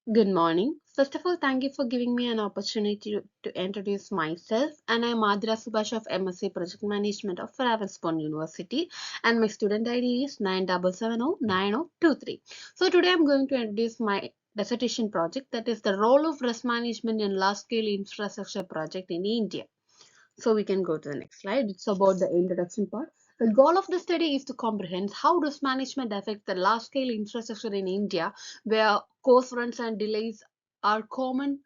Good morning. First of all, thank you for giving me an opportunity to introduce myself. And I'm Adra Subhash of MSc Project Management of Ravensbourne University. And my student ID is 97709023. So today I'm going to introduce my dissertation project, that is the role of risk management in large-scale infrastructure project in India. So we can go to the next slide. It's about the introduction part. The goal of the study is to comprehend how risk management affects the large-scale infrastructure in India, where cost runs and delays are common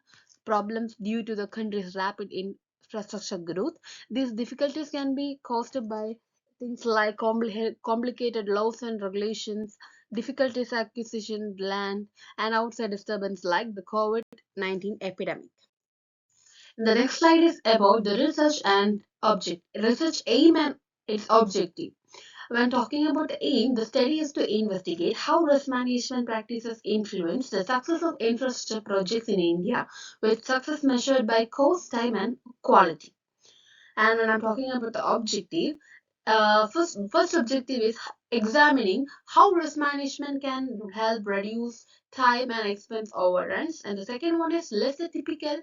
problems due to the country's rapid infrastructure growth. These difficulties can be caused by things like complicated laws and regulations, difficulties acquisition land, and outside disturbance like the COVID-19 epidemic. The next slide is about the research and research aim and its objective. When talking about the aim, the study is to investigate how risk management practices influence the success of infrastructure projects in India, with success measured by cost, time, and quality. And when I'm talking about the objective, first objective is examining how risk management can help reduce time and expense overruns, and the second one is list the typical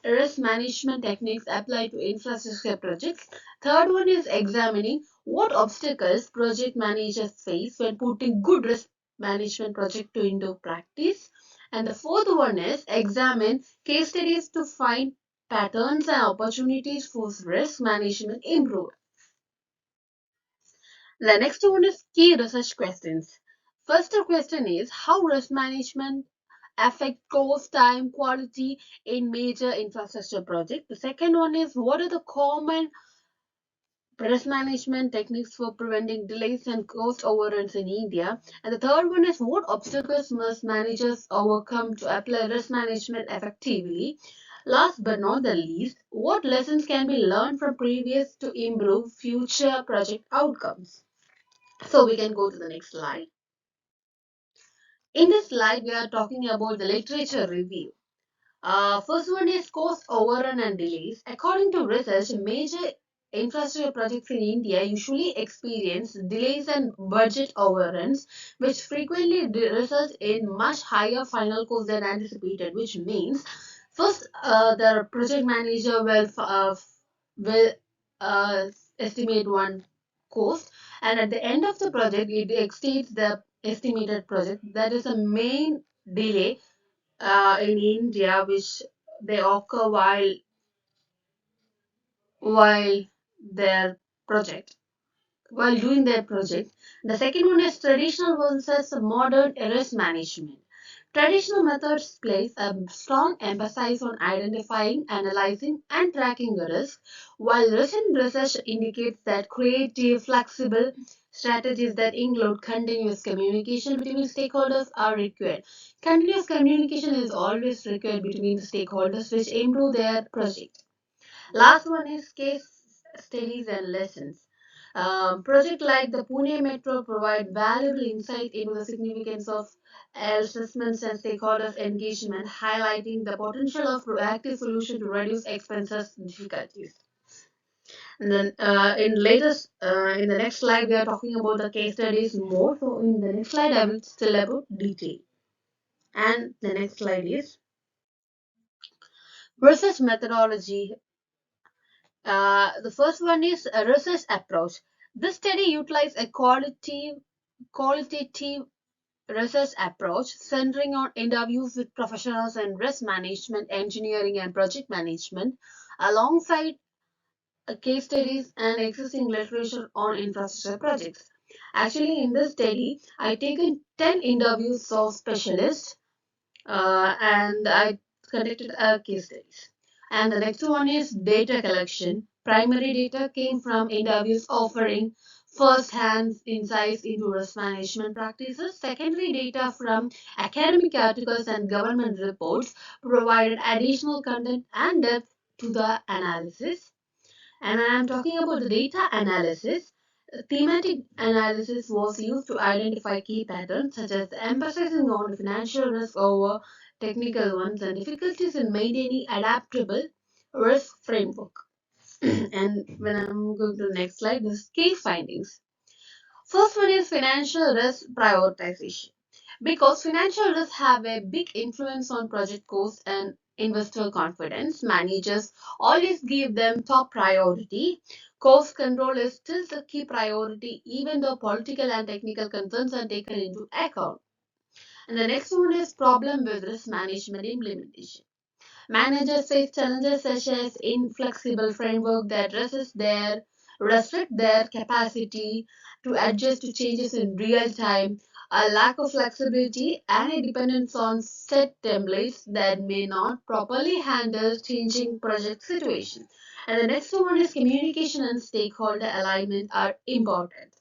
risk management techniques applied to infrastructure projects. Third one is examining what obstacles project managers face when putting good risk management project into practice. And the fourth one is examine case studies to find patterns and opportunities for risk management improvement. The next one is key research questions. First question is how risk management affect cost, time, quality in major infrastructure projects. The second one is what are the common risk management techniques for preventing delays and cost overruns in India. And the third one is what obstacles must managers overcome to apply risk management effectively. Last but not the least, what lessons can be learned from previous to improve future project outcomes. So we can go to the next slide. In this slide, we are talking about the literature review. First one is cost overrun and delays. According to research, major infrastructure projects in India usually experience delays and budget overruns, which frequently result in much higher final cost than anticipated. Which means, first, the project manager will uh, estimate one cost, and at the end of the project, it exceeds the estimated project. That is a main delay in India, which they occur while their project while doing their project. The second one is traditional versus modern risk management. Traditional methods place a strong emphasis on identifying, analyzing, and tracking the risk, while recent research indicates that creative, flexible strategies that include continuous communication between stakeholders are required. Continuous communication is always required between stakeholders, which improve their project. Last one is case studies and lessons. Project like the Pune Metro provide valuable insight into the significance of assessments and stakeholders engagement, highlighting the potential of proactive solution to reduce expenses difficulties. And then in the next slide, we are talking about the case studies more. So in the next slide, I will still about detail. And the next slide is research methodology. The first one is a research approach. This study utilized a qualitative research approach centering on interviews with professionals in risk management, engineering, and project management, alongside case studies and existing literature on infrastructure projects. Actually, in this study, I taken 10 interviews of specialists and I conducted a case studies. And the next one is data collection. Primary data came from interviews offering first-hand insights into risk management practices. Secondary data from academic articles and government reports provided additional content and depth to the analysis. And when I'm talking about the data analysis, thematic analysis was used to identify key patterns such as emphasizing on financial risk over technical ones and difficulties in maintaining adaptable risk framework. And when I'm going to the next slide, this key findings. First one is financial risk prioritization. Because financial risks have a big influence on project cost and investor confidence, managers always give them top priority. Cost control is still the key priority, even though political and technical concerns are taken into account. And the next one is problem with risk management implementation. Managers face challenges such as inflexible framework that restrict their capacity to adjust to changes in real time, a lack of flexibility, and a dependence on set templates that may not properly handle changing project situations. And the next one is communication and stakeholder alignment are important.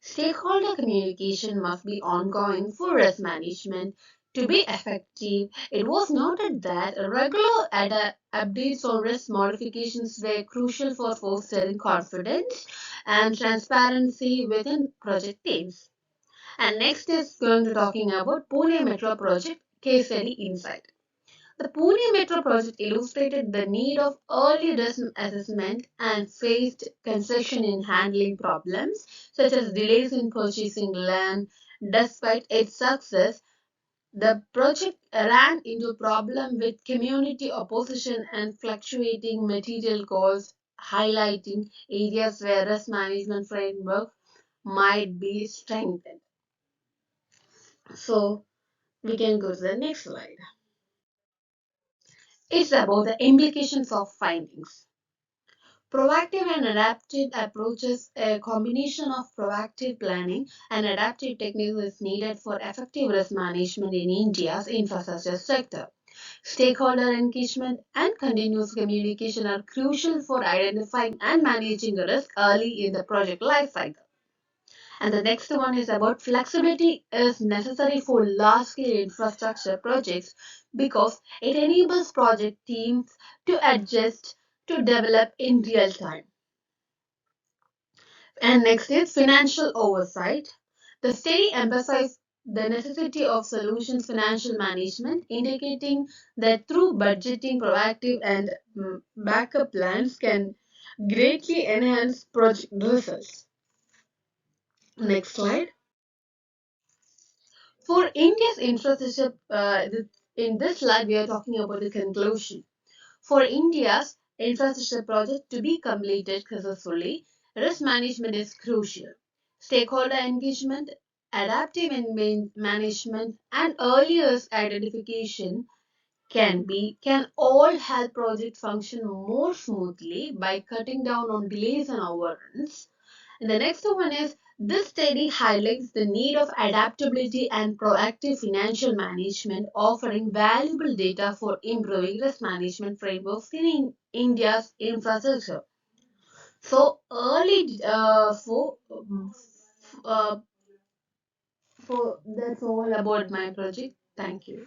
Stakeholder communication must be ongoing for risk management to be effective. It was noted that regular updates on risk modifications were crucial for fostering confidence and transparency within project teams. And next is going to talking about Pune Metro Project case study insight. The Pune Metro project illustrated the need of early risk assessment and faced concession in handling problems such as delays in purchasing land. Despite its success, the project ran into problem with community opposition and fluctuating material costs, highlighting areas where risk management framework might be strengthened. So we can go to the next slide. It's about the implications of findings. Proactive and adaptive approaches, a combination of proactive planning and adaptive techniques is needed for effective risk management in India's infrastructure sector. Stakeholder engagement and continuous communication are crucial for identifying and managing risk early in the project lifecycle. And the next one is about flexibility is necessary for large scale infrastructure projects because it enables project teams to adjust to develop in real time. And next is financial oversight. The study emphasized the necessity of solutions financial management, indicating that through budgeting, proactive and backup plans can greatly enhance project results. Next slide. For India's infrastructure, in this slide, we are talking about the conclusion. For India's infrastructure project to be completed successfully, risk management is crucial. Stakeholder engagement, adaptive management, and early risk identification can all help project function more smoothly by cutting down on delays and overruns. And the next one is this study highlights the need of adaptability and proactive financial management, offering valuable data for improving risk management frameworks in India's infrastructure. So early uh, for that's all about my project. Thank you.